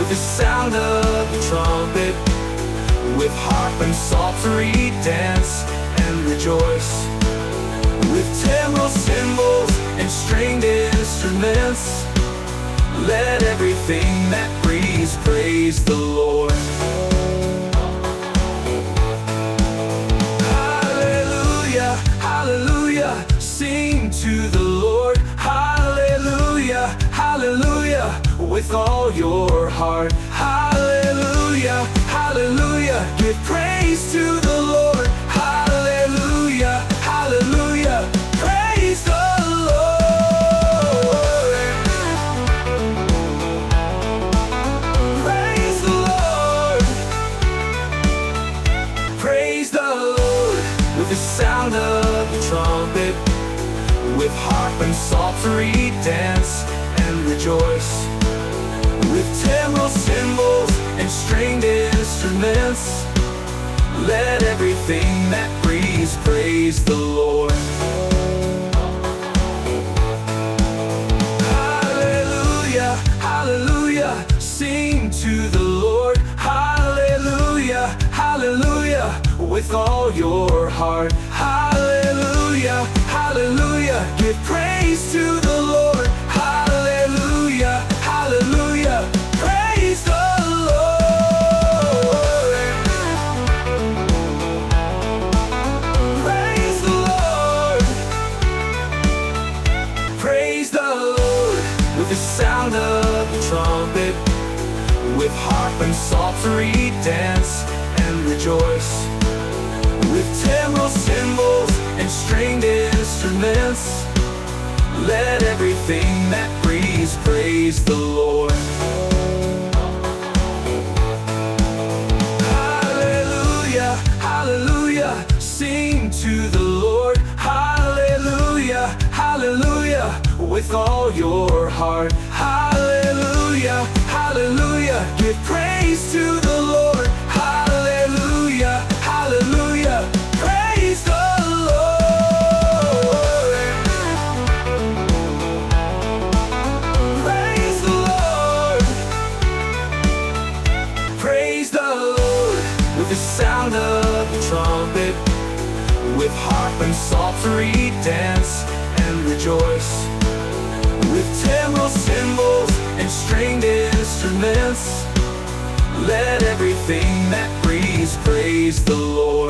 with the sound of the trumpet, with harp and psaltery dance and rejoice, with timbrels, cymbals, and stringed instruments. Let everything that breathes praise the Lord. Hallelujah, hallelujah, sing to the Lord. Hallelujah, hallelujah, with all your heart. Hallelujah, hallelujah, give praise to the Lord. Hallelujah, hallelujah, praise the Lord. Praise the Lord. Praise the Lord with the sound of the trumpet, with harp and psaltery dance and rejoice, with timbrels, cymbals, and stringed instruments. Let everything that breathes praise the Lord. Hallelujah, hallelujah, sing to the Lord. Hallelujah, hallelujah, with all your heart. Hallelujah, hallelujah, give praise to the Lord. Hallelujah, hallelujah, praise the Lord. Praise the Lord. Praise the Lord with the sound of the trumpet, with harp and psaltery dance and rejoice, with timbrels, cymbals, and stringed instruments. Let everything that breathes praise the Lord. Hallelujah, hallelujah, sing to the Lord. Hallelujah, hallelujah, with all your heart. Hallelujah, hallelujah, give praise to the Lord. Hallelujah, hallelujah, praise the Lord. Praise the Lord. Praise the Lord with the sound of the trumpet, with harp and psaltery dance and rejoice, with timbrels, cymbals, and stringed instruments. Let everything that breathes praise the Lord.